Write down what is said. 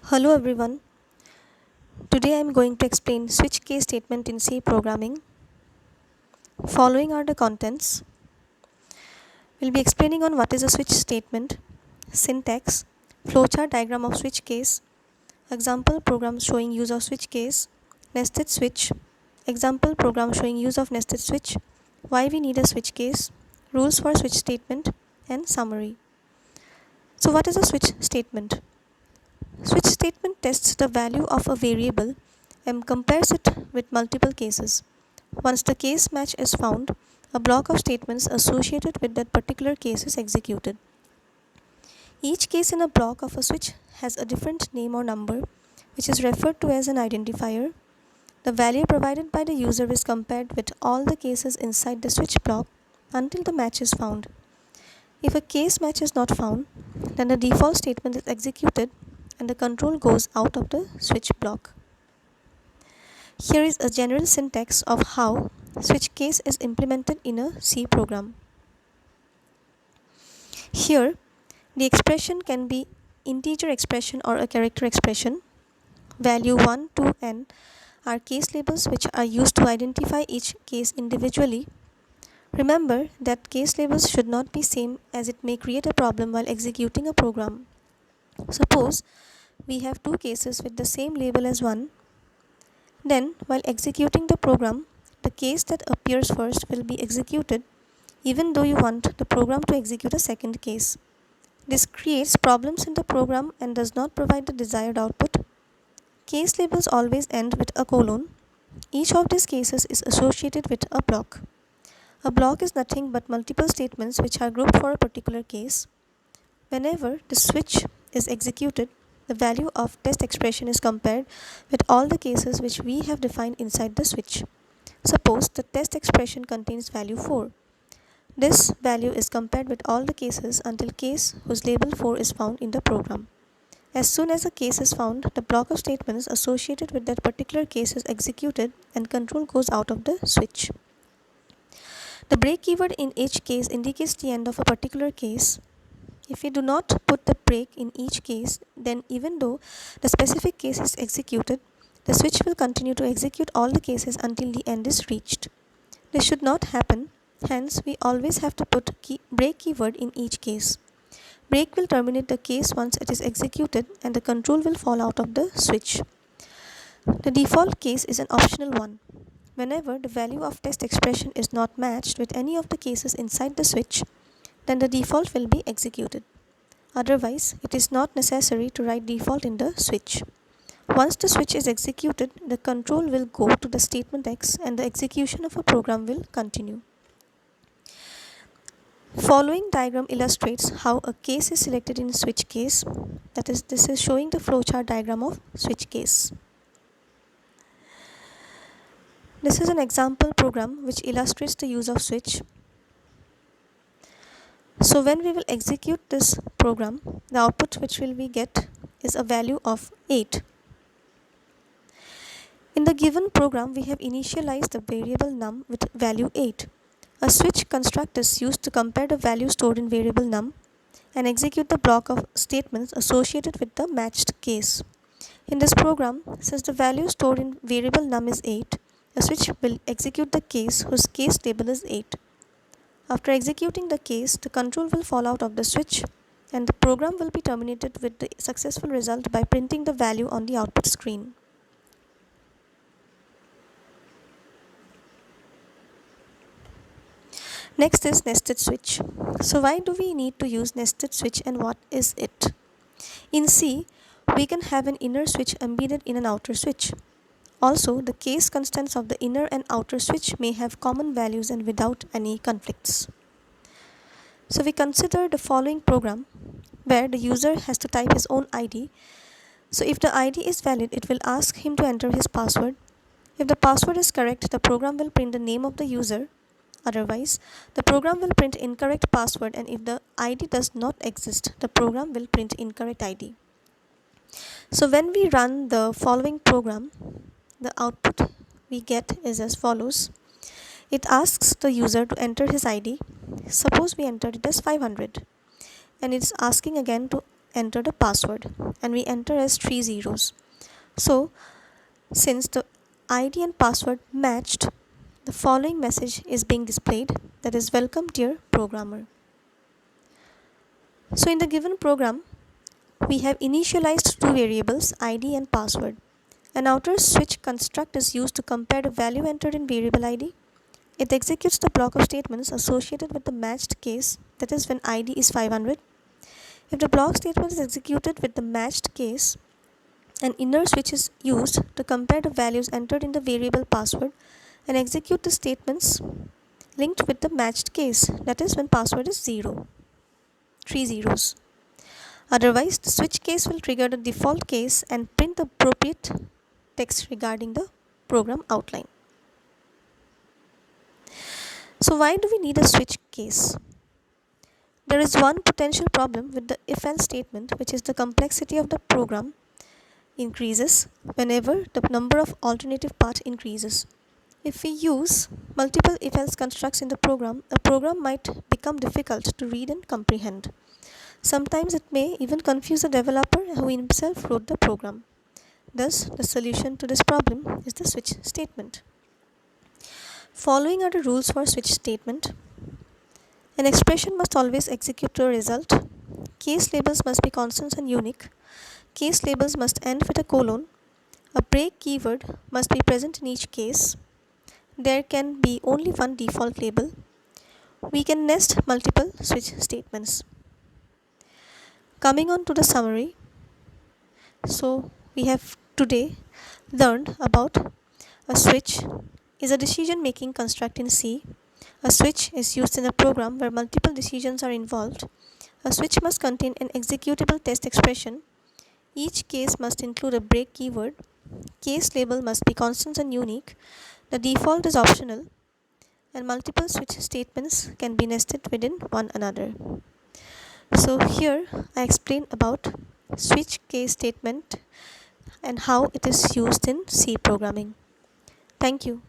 Hello everyone. Today I am going to explain switch case statement in C programming. Following are the contents. We'll be explaining on what is a switch statement, syntax, flowchart diagram of switch case, example program showing use of switch case, nested switch, example program showing use of nested switch, why we need a switch case, rules for switch statement, and summary. So what is a switch statement? Switch statement tests the value of a variable and compares it with multiple cases. Once the case match is found, a block of statements associated with that particular case is executed. Each case in a block of a switch has a different name or number, which is referred to as an identifier. The value provided by the user is compared with all the cases inside the switch block until the match is found. If a case match is not found, then the default statement is executed and the control goes out of the switch block. Here is a general syntax of how switch case is implemented in a C program. Here, the expression can be integer expression or a character expression. Value 1, 2, n are case labels which are used to identify each case individually. Remember that case labels should not be same as it may create a problem while executing a program. Suppose we have two cases with the same label as 1. Then, while executing the program, the case that appears first will be executed even though you want the program to execute a second case. This creates problems in the program and does not provide the desired output. Case labels always end with a colon. Each of these cases is associated with a block. A block is nothing but multiple statements which are grouped for a particular case. Whenever the switch is executed, the value of test expression is compared with all the cases which we have defined inside the switch. Suppose the test expression contains value 4. This value is compared with all the cases until case whose label 4 is found in the program. As soon as a case is found, the block of statements associated with that particular case is executed and control goes out of the switch. The break keyword in each case indicates the end of a particular case. If we do not put the break in each case, then even though the specific case is executed, the switch will continue to execute all the cases until the end is reached. This should not happen, hence we always have to put break keyword in each case. Break will terminate the case once it is executed and the control will fall out of the switch. The default case is an optional one. Whenever the value of test expression is not matched with any of the cases inside the switch, then the default will be executed. Otherwise, it is not necessary to write default in the switch. Once the switch is executed, the control will go to the statement X and the execution of a program will continue. Following diagram illustrates how a case is selected in switch case. That is, this is showing the flowchart diagram of switch case. This is an example program which illustrates the use of switch. So when we will execute this program, the output which will we get is a value of 8. In the given program, we have initialized the variable num with value 8. A switch construct is used to compare the value stored in variable num and execute the block of statements associated with the matched case. In this program, since the value stored in variable num is 8, the switch will execute the case whose case label is 8. After executing the case, the control will fall out of the switch and the program will be terminated with the successful result by printing the value on the output screen. Next is nested switch. So why do we need to use nested switch and what is it? In C, we can have an inner switch embedded in an outer switch. Also, the case constants of the inner and outer switch may have common values and without any conflicts. So we consider the following program where the user has to type his own ID. So if the ID is valid, it will ask him to enter his password. If the password is correct, the program will print the name of the user. Otherwise, the program will print incorrect password, and if the ID does not exist, the program will print incorrect ID. So when we run the following program, the output we get is as follows. It asks the user to enter his ID. Suppose we entered it as 500, and it's asking again to enter the password, and we enter as 3 zeros. So since the ID and password matched, the following message is being displayed, that is, welcome dear programmer. So in the given program, we have initialized two variables, ID and password. An outer switch construct is used to compare the value entered in variable ID. It executes the block of statements associated with the matched case, that is when ID is 500. If the block statement is executed with the matched case, an inner switch is used to compare the values entered in the variable password and execute the statements linked with the matched case, that is when password is 0, 3 zeros. Otherwise, the switch case will trigger the default case and print the appropriate text regarding the program outline. So why do we need a switch case? There is one potential problem with the if-else statement, which is the complexity of the program increases whenever the number of alternative paths increases. If we use multiple if-else constructs in the program, a program might become difficult to read and comprehend. Sometimes it may even confuse the developer who himself wrote the program. Thus, the solution to this problem is the switch statement. Following are the rules for switch statement. An expression must always execute to a result. Case labels must be constants and unique. Case labels must end with a colon. A break keyword must be present in each case. There can be only one default label. We can nest multiple switch statements. Coming on to the summary. So we have today learned about a switch is a decision-making construct in C. A switch is used in a program where multiple decisions are involved. A switch must contain an executable test expression. Each case must include a break keyword. Case label must be constant and unique. The default is optional, and multiple switch statements can be nested within one another. So here I explained about switch case statement and how it is used in C programming. Thank you.